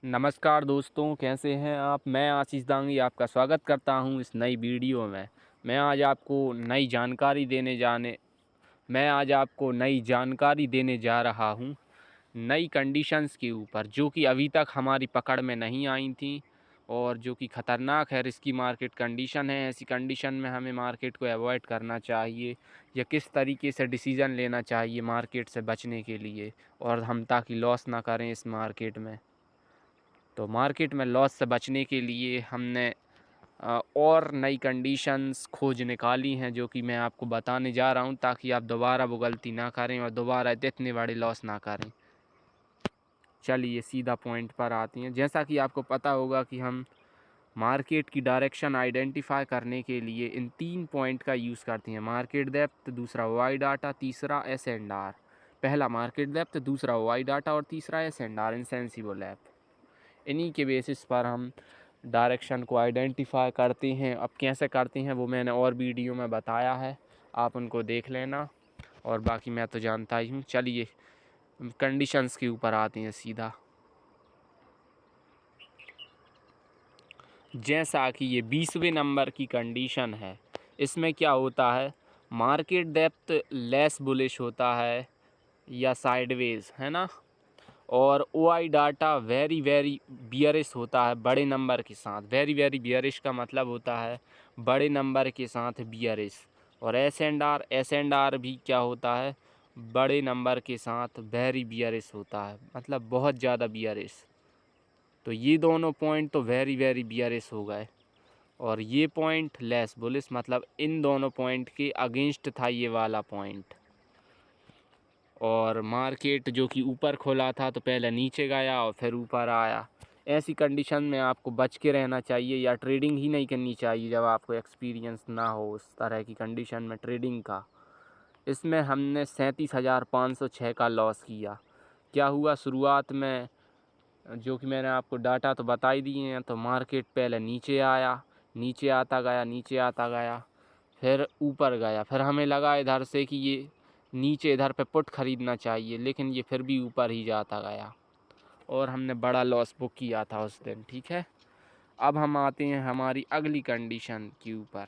नमस्कार दोस्तों, कैसे हैं आप। मैं आशीष दांगी आपका स्वागत करता हूं इस नई वीडियो में। मैं आज आपको नई जानकारी देने जा रहा हूं नई कंडीशंस के ऊपर, जो कि अभी तक हमारी पकड़ में नहीं आई थी और जो कि ख़तरनाक है, रिस्की मार्केट कंडीशन है। ऐसी कंडीशन में हमें मार्केट को अवॉइड करना चाहिए या किस तरीके से डिसीज़न लेना चाहिए मार्केट से बचने के लिए, और हम ताकि लॉस ना करें इस मार्केट में। तो मार्केट में लॉस से बचने के लिए हमने और नई कंडीशंस खोज निकाली हैं, जो कि मैं आपको बताने जा रहा हूं, ताकि आप दोबारा वो गलती ना करें और दोबारा इतने बड़े लॉस ना करें। चलिए सीधा पॉइंट पर आते हैं। जैसा कि आपको पता होगा कि हम मार्केट की डायरेक्शन आइडेंटिफाई करने के लिए इन 3 पॉइंट का यूज़ करते हैं। मार्केट डेप्थ, दूसरा वाई डाटा, तीसरा एस एंड आर। पहला मार्केट डेप्थ, दूसरा वाई डाटा और तीसरा S and R, in Sensibull app. इन्हीं के बेसिस पर हम डायरेक्शन को आइडेंटिफाई करते हैं। अब कैसे करते हैं वो मैंने और वीडियो में बताया है, आप उनको देख लेना। और बाकी मैं तो जानता ही हूँ। चलिए कंडीशंस के ऊपर आते हैं सीधा। जैसा कि ये 20वें नंबर की कंडीशन है, इसमें क्या होता है, मार्केट डेप्थ लेस बुलिश होता है या साइडवेज, है ना। और O I data very very bearish होता है बड़े नंबर के साथ। वेरी वेरी बियरिश का मतलब होता है बड़े नंबर के साथ बियरिश। और एस एंड आर भी क्या होता है, बड़े नंबर के साथ वेरी बियरिश होता है, मतलब बहुत ज़्यादा बियरिश। तो ये दोनों पॉइंट तो वेरी वेरी बियरिश हो गए, और ये पॉइंट लेस बुलिश, मतलब इन दोनों पॉइंट के अगेंस्ट था ये वाला पॉइंट। और मार्केट जो कि ऊपर खोला था तो पहले नीचे गया और फिर ऊपर आया। ऐसी कंडीशन में आपको बच के रहना चाहिए या ट्रेडिंग ही नहीं करनी चाहिए जब आपको एक्सपीरियंस ना हो उस तरह की कंडीशन में ट्रेडिंग का। इसमें हमने 37,506 का लॉस किया। क्या हुआ शुरुआत में, जो कि मैंने आपको डाटा तो बता ही दिए हैं। तो मार्केट पहले नीचे आया, नीचे आता गया, नीचे आता गया, फिर ऊपर गया। फिर हमें लगा इधर से कि ये नीचे इधर पे पुट ख़रीदना चाहिए, लेकिन ये फिर भी ऊपर ही जाता गया और हमने बड़ा लॉस बुक किया था उस दिन। ठीक है, अब हम आते हैं हमारी अगली कंडीशन के ऊपर।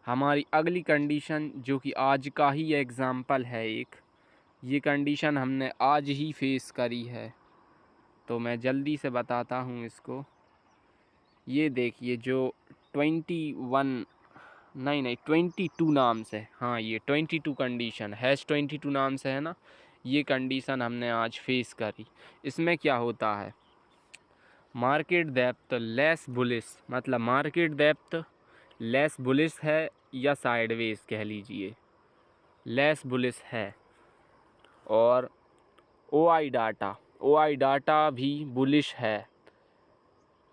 हमारी अगली कंडीशन जो कि आज का ही एग्ज़ाम्पल है एक, ये कंडीशन हमने आज ही फेस करी है, तो मैं जल्दी से बताता हूँ इसको। ये देखिए, जो 21 नहीं 22 नाम से, हाँ ये 22 कंडीशन हैश 22 नाम से है ना, ये कंडीशन हमने आज फेस करी। इसमें क्या होता है, मार्केट डेप्थ लेस बुलिश, मतलब मार्केट डेप्थ लेस बुलिश है या साइडवेज कह लीजिए, लेस बुलिश है। और ओ आई डाटा भी बुलिश है।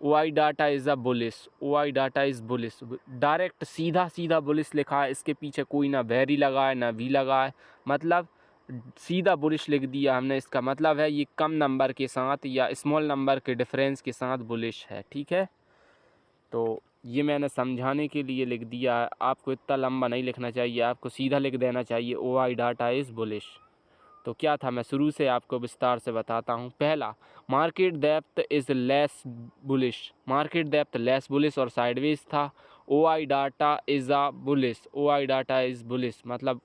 O I data is a bullish, O I data is bullish, direct सीधा सीधा बुलिश लिखा है, इसके पीछे कोई ना वेरी लगा है ना वी लगा है, मतलब सीधा बुलिश लिख दिया हमने। इसका मतलब है ये कम नंबर के साथ या स्मॉल नंबर के डिफरेंस के साथ बुलिश है। ठीक है, तो ये मैंने समझाने के लिए लिख दिया है। आपको इतना लंबा नहीं लिखना चाहिए, आपको सीधा लिख देना चाहिए ओ आई डाटा इज़ बुलिश। तो क्या था, मैं शुरू से आपको विस्तार से बताता हूँ। पहला, market depth is less bullish, market depth less bullish और साइडवेज था। O I data is a bullish, O I data is bullish, मतलब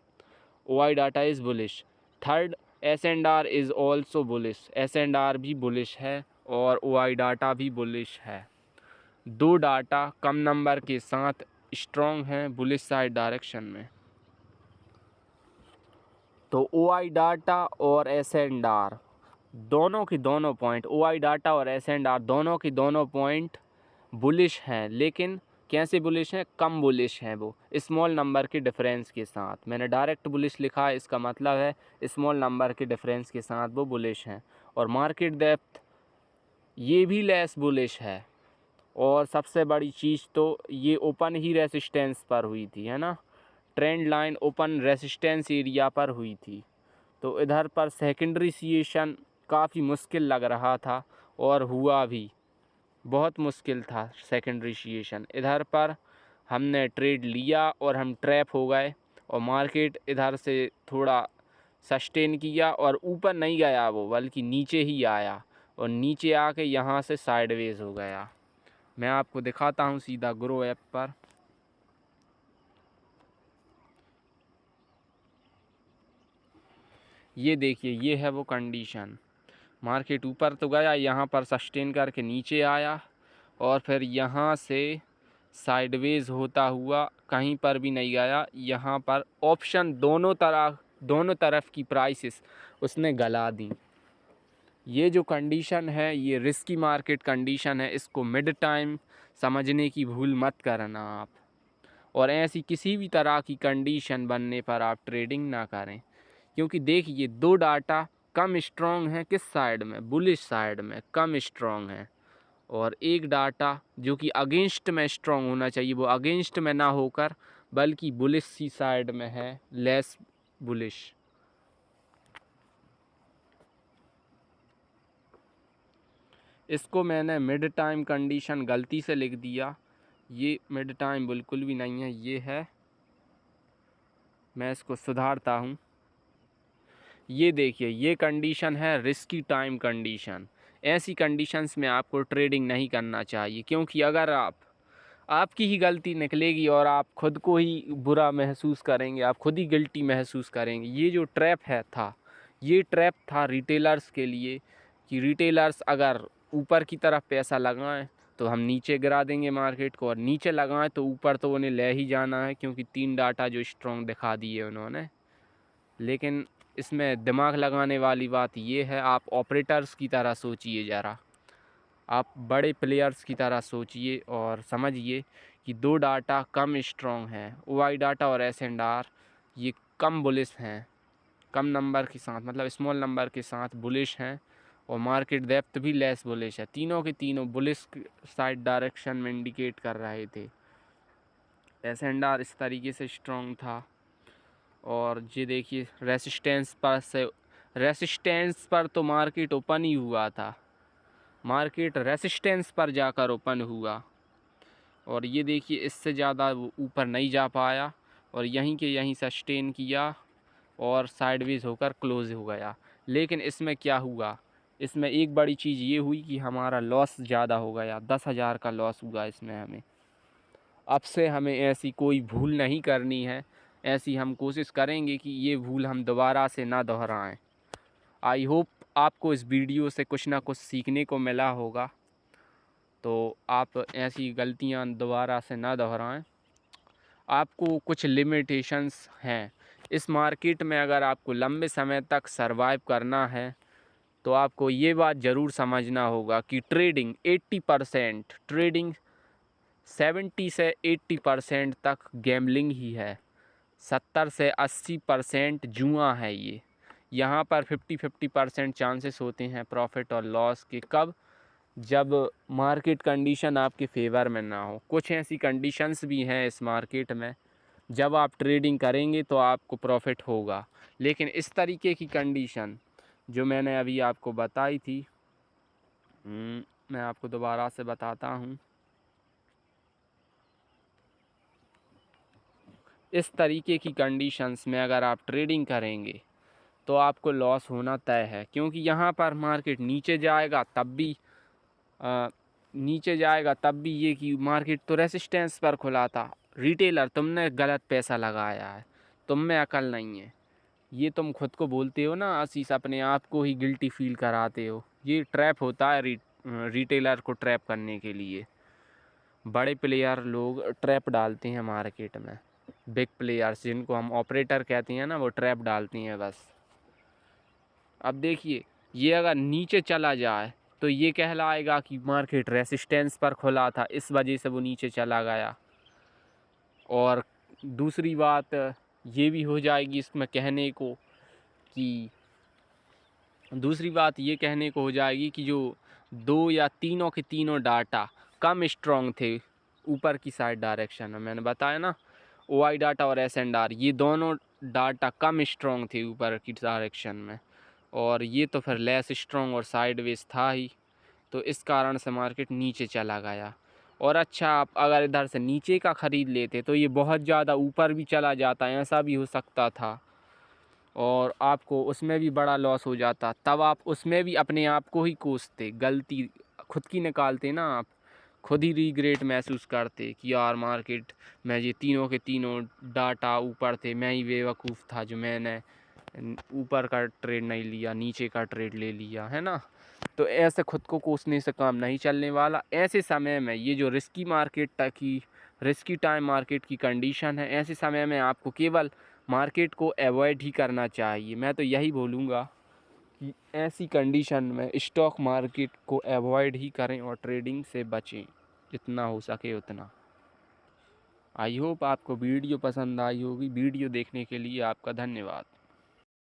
O I data is bullish. Third, S and R is also bullish, S and R भी bullish है और O I data भी bullish है। दो data कम number के साथ strong हैं बुलिश साइड डायरेक्शन में। तो ओ आई डाटा और एस एंड आर दोनों की दोनों पॉइंट, ओ आई डाटा और एस एंड आर दोनों की दोनों पॉइंट बुलिश हैं, लेकिन कैसे बुलिश हैं, कम बुलिश हैं वो स्मॉल नंबर के डिफरेंस के साथ। मैंने डायरेक्ट बुलिश लिखा है, इसका मतलब है स्मॉल नंबर के डिफरेंस के साथ वो बुलिश हैं। और मार्केट डेप्थ ये भी लेस बुलिश है। और सबसे बड़ी चीज़ तो ये ओपन ही रेसिस्टेंस पर हुई थी, है ना, trend line open resistance area पर हुई थी। तो इधर पर सेकेंडरी सिएशन काफ़ी मुश्किल लग रहा था और हुआ भी, बहुत मुश्किल था सेकेंडरी सिएशन। इधर पर हमने ट्रेड लिया और हम ट्रैप हो गए, और मार्केट इधर से थोड़ा सस्टेन किया और ऊपर नहीं गया वो, बल्कि नीचे ही आया। और नीचे आके यहाँ से साइडवेज हो गया। मैं आपको दिखाता हूँ सीधा ग्रो ऐप पर। ये देखिए, ये है वो कंडीशन। मार्केट ऊपर तो गया, यहाँ पर सस्टेन करके नीचे आया और फिर यहाँ से साइडवेज होता हुआ कहीं पर भी नहीं गया। यहाँ पर ऑप्शन दोनों तरफ की प्राइसेस उसने गला दी। ये जो कंडीशन है ये रिस्की मार्केट कंडीशन है, इसको मिड टाइम समझने की भूल मत करना आप। और ऐसी किसी भी तरह की कंडीशन बनने पर आप ट्रेडिंग ना करें, क्योंकि देखिए दो डाटा कम स्ट्रॉन्ग है, किस साइड में, बुलिश साइड में कम स्ट्रॉन्ग है, और एक डाटा जो कि अगेंस्ट में स्ट्रॉन्ग होना चाहिए वो अगेंस्ट में ना होकर बल्कि बुलिश सी साइड में है, लेस बुलिश। इसको मैंने मिड टाइम कंडीशन गलती से लिख दिया, ये मिड टाइम बिल्कुल भी नहीं है, ये है, मैं इसको सुधारता हूँ। ये देखिए, ये कंडीशन है रिस्की टाइम कंडीशन। ऐसी कंडीशंस में आपको ट्रेडिंग नहीं करना चाहिए, क्योंकि अगर आपकी ही गलती निकलेगी और आप खुद को ही बुरा महसूस करेंगे, आप खुद ही गिल्टी महसूस करेंगे। ये जो ये ट्रैप था रिटेलर्स के लिए, कि रिटेलर्स अगर ऊपर की तरफ पैसा लगाएं तो हम नीचे गिरा देंगे मार्केट को, और नीचे लगाएं तो ऊपर तो उन्हें ले ही जाना है, क्योंकि 3 डाटा जो स्ट्रॉन्ग दिखा दिए उन्होंने। लेकिन इसमें दिमाग लगाने वाली बात ये है, आप ऑपरेटर्स की तरह सोचिए ज़रा, आप बड़े प्लेयर्स की तरह सोचिए और समझिए कि दो डाटा कम स्ट्रॉन्ग हैं, OI डाटा और S&R, ये कम बुलिश हैं, कम नंबर के साथ, मतलब स्मॉल नंबर के साथ बुलिश हैं, और मार्केट डेप्थ भी लेस बुलिश है। तीनों के तीनों बुलिश साइड डायरेक्शन में इंडिकेट कर रहे थे। S&R इस तरीके से स्ट्रॉन्ग था। और ये देखिए रेसिस्टेंस पर तो मार्केट ओपन ही हुआ था, मार्केट रेसिस्टेंस पर जाकर ओपन हुआ, और ये देखिए इससे ज़्यादा वो ऊपर नहीं जा पाया, और यहीं के यहीं सस्टेन किया और साइडवेज होकर क्लोज हो गया। लेकिन इसमें क्या हुआ, इसमें एक बड़ी चीज़ ये हुई कि हमारा लॉस ज़्यादा हो गया, 10,000 का लॉस हुआ इसमें हमें। अब से हमें ऐसी कोई भूल नहीं करनी है, ऐसी हम कोशिश करेंगे कि ये भूल हम दोबारा से ना दोहराएं। आई होप आपको इस वीडियो से कुछ ना कुछ सीखने को मिला होगा, तो आप ऐसी गलतियां दोबारा से ना दोहराएं। आपको कुछ लिमिटेशंस हैं इस मार्केट में, अगर आपको लंबे समय तक सरवाइव करना है तो आपको ये बात ज़रूर समझना होगा कि ट्रेडिंग 70 से 80% तक गैम्बलिंग ही है, 70 से 80% जुआ है। ये यहाँ पर 50-50% चांसेस होते हैं प्रॉफिट और लॉस के। कब? जब मार्केट कंडीशन आपके फेवर में ना हो। कुछ ऐसी कंडीशंस भी हैं इस मार्केट में, जब आप ट्रेडिंग करेंगे तो आपको प्रॉफिट होगा, लेकिन इस तरीके की कंडीशन जो मैंने अभी आपको बताई थी, मैं आपको दोबारा से बताता हूँ। इस तरीके की कंडीशंस में अगर आप ट्रेडिंग करेंगे तो आपको लॉस होना तय है, क्योंकि यहाँ पर मार्केट नीचे जाएगा तब भी ये कि मार्केट तो रेसिस्टेंस पर खुला था। रिटेलर, तुमने गलत पैसा लगाया है, तुम में अकल नहीं है, ये तुम खुद को बोलते हो ना आशीष, अपने आप को ही गिल्टी फील कराते हो। ये ट्रैप होता है रिटेलर को ट्रैप करने के लिए। बड़े प्लेयर लोग ट्रैप डालते हैं मार्केट में, बिग प्लेयर्स जिनको हम ऑपरेटर कहते हैं ना, वो ट्रैप डालती हैं बस। अब देखिए, ये अगर नीचे चला जाए तो ये कहलाएगा कि मार्केट रेसिस्टेंस पर खुला था, इस वजह से वो नीचे चला गया। और दूसरी बात ये भी हो जाएगी इसमें कहने को कि जो दो या तीनों के तीनों डाटा कम स्ट्रॉन्ग थे ऊपर की साइड डायरेक्शन में। मैंने बताया ना, OI डाटा और S&R, ये दोनों डाटा कम स्ट्रॉन्ग थे ऊपर की डायरेक्शन में, और ये तो फिर लेस स्ट्रॉन्ग और साइडवेज था ही, तो इस कारण से मार्केट नीचे चला गया। और अच्छा, आप अगर इधर से नीचे का ख़रीद लेते तो ये बहुत ज़्यादा ऊपर भी चला जाता, ऐसा भी हो सकता था। और आपको उसमें भी बड़ा लॉस हो जाता, तब आप उसमें भी अपने आप को ही कोसते, गलती खुद की निकालते ना आप, खुद ही रिग्रेट महसूस करते कि यार मार्केट में ये तीनों के तीनों डाटा ऊपर थे, मैं ही बेवकूफ़ था जो मैंने ऊपर का ट्रेड नहीं लिया, नीचे का ट्रेड ले लिया, है ना। तो ऐसे खुद को कोसने से काम नहीं चलने वाला। ऐसे समय में ये जो रिस्की टाइम मार्केट की कंडीशन है, ऐसे समय में आपको केवल मार्केट को अवॉइड ही करना चाहिए। मैं तो यही बोलूँगा कि ऐसी कंडीशन में स्टॉक मार्केट को अवॉइड ही करें और ट्रेडिंग से बचें जितना हो सके उतना। आई होप आपको वीडियो पसंद आई होगी। वीडियो देखने के लिए आपका धन्यवाद।